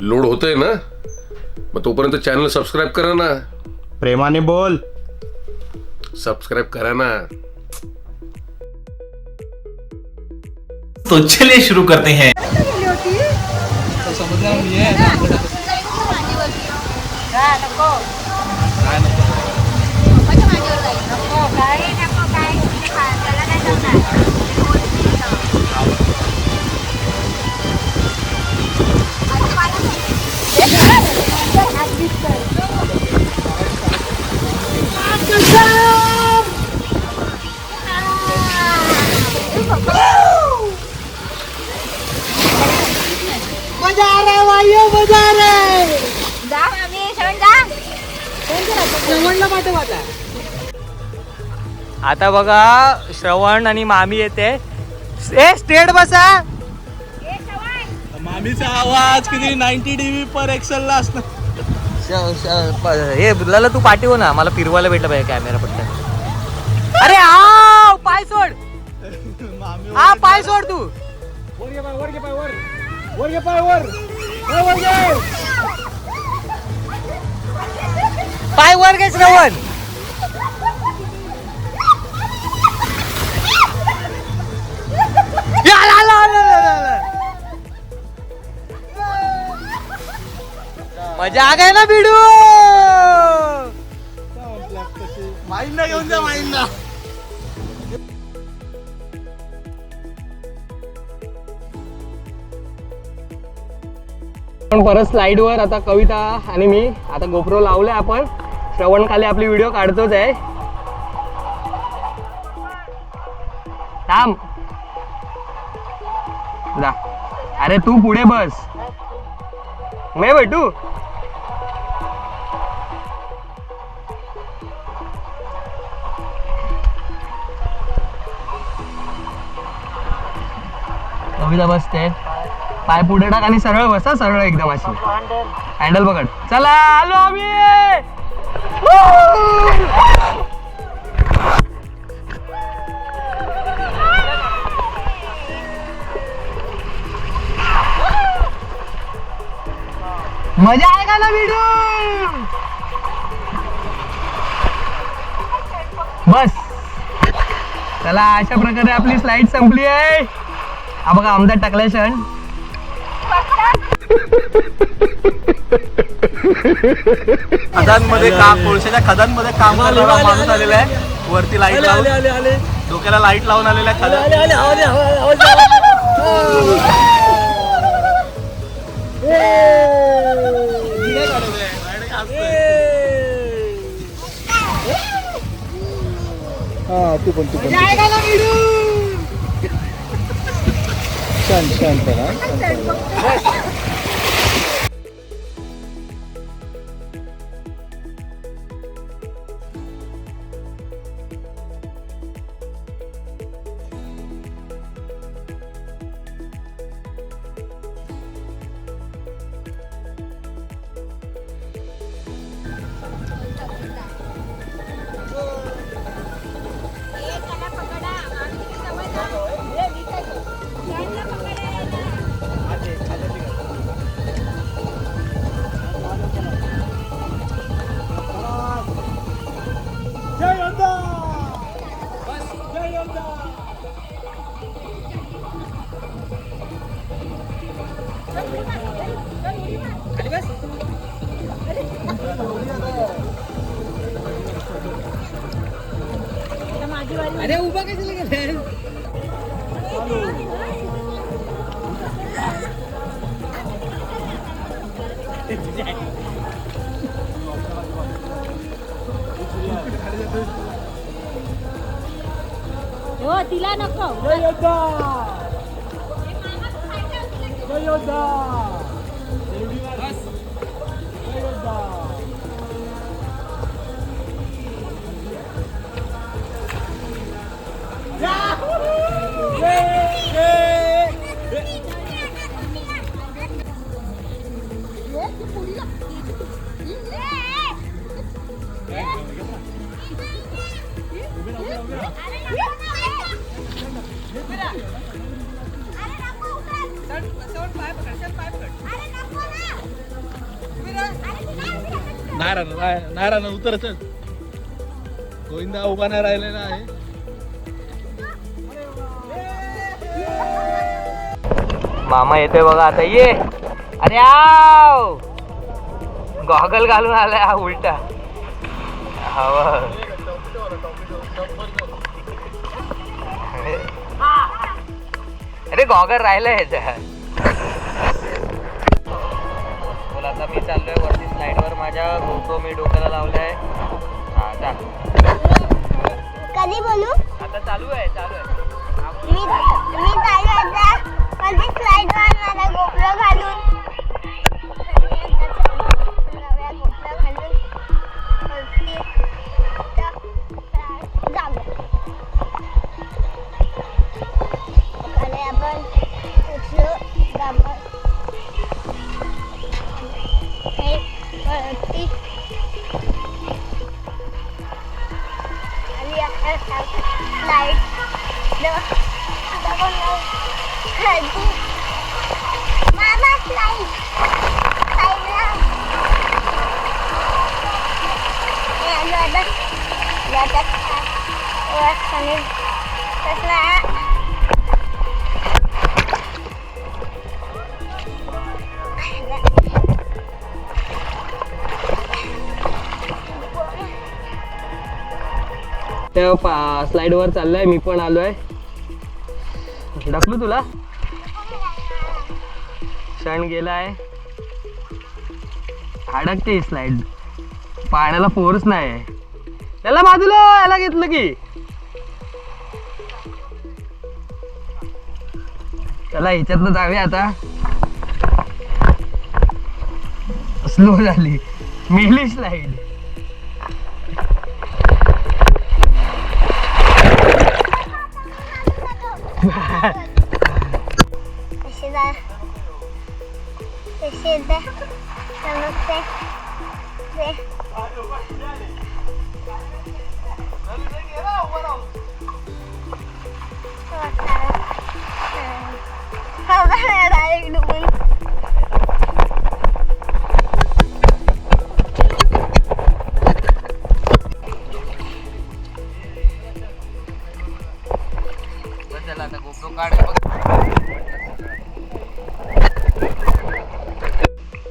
Load होतंय ना, मग तोपर्यंत चॅनल सबस्क्राईब करा ना. प्रेमाने बोल. सबस्क्राईब करा ना. तो चलिए शुरू करते हैं. मजा आ रहा है भाइयों, मजा आ रहा है. जा आम्ही श्रवण जा. श्रवणला पाठवा. आता बघा श्रवण आणि मामी येते. ए स्टेट बसा. ए श्रवण मामीचा आवाज किती 90 dB पर एक्सेलला असणार. हे बुलाला तू पाठीव ना, मला फिरवायला भेटलं पाहिजे कॅमेरा पडता. अरे आ पाय सोड. हा पाय सोड तू. वर घे पाय, वर घे पाय, वर. वर घे पाय, वर. वर घे. पाय वर घे श्रवण. मजा आ गई ना बिडू. माईंना घेऊन जा, माईंना. पण परत स्लाइड वर आता कविता आणि मी आता गोप्रो लावले. आपण श्रवण खाली आपली व्हिडिओ काढतोच आहे. थांब जा. अरे तू पुढे बस. मैं बैठू. कविता बसते. पाय पुढे टाक आणि सरळ बसा. सरळ एकदम अशी हँडल पकड. चला आलो आम्ही. मजा आहे का ना बिडू. बस चला, अशा प्रकारे आपली स्लाइड संपली आहे. हा बघा आमदार टाकलाय क्षण. खदानमध्ये काम, कोळशाच्या खदानमध्ये काम करणारा माणूस आलेला आहे. वरती लाईट लावून, डोक्याला लाईट लावून आलेला आहे खदान. तू पण शांत शांत राहा. अरे उभा कशाला गेलाय. हो तिला नको. जय योद्धा. जय योद्धा. जय योद्धा. नाही राहणार उतर चल. गोविंदा उभा नाही राहिलेला आहे. मामा येतोय बघा आता. ये अरे आव गॉगल घालून आलाय हा उलटा. हवा अरे गॉगल राहिलाय ह्याच्यात. बोला आता मी चाललोय वरती स्लाइडवर. माझ्या गोप्रो मी डोक्याला लावलाय. हा चाल. कधी बोलू आता चालू आहे मी चालू आता कधी स्लाइडवर मला गोप्रो घालून नव्या गोप्रो घालून वरती जाऊ. आणि आपण उठलो गावात हे वरती आणि आता लाईट मामा स्लाइड त्या स्लाइड वर चाललोय. मी पण आलोय. ढकलू तुला. क्षण गेलाय. अडकते स्लाइड. पाण्याला फोर्स नाही. त्याला बाजूला याला घेतलं की त्याला ह्याच्यातनं जाऊया आता. स्लो झाली. मेली स्लाइड.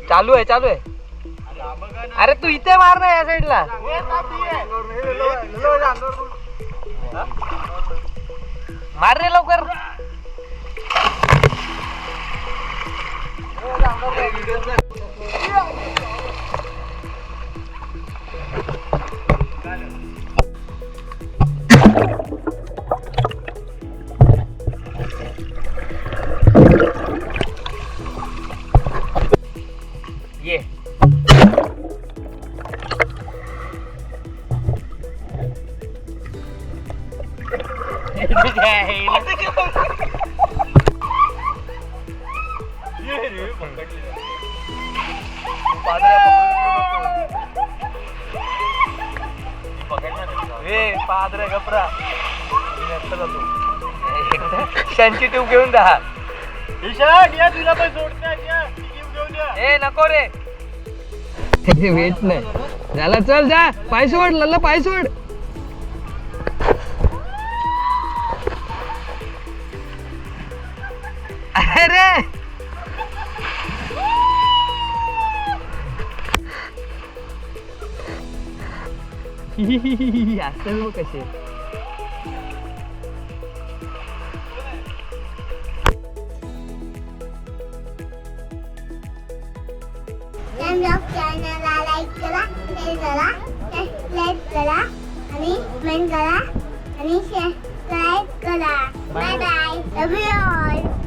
चालू आहे. अरे तू इथे मार ना या साईडला. मार रे लवकर. ये पादरे गपरा त्यांची ट्यूब घेऊन जा. तुला पण सोडताय. ए नको रे. वेट नाही झाला. चल जा. पाय सोड लल्ला. पाय सोड. अरे असं मग कसे. चॅनलला लाईक करा, शेअर करा, सबस्क्राईब करा आणि कमेंट करा आणि सबस्क्राईब करा. Bye bye. Love you all.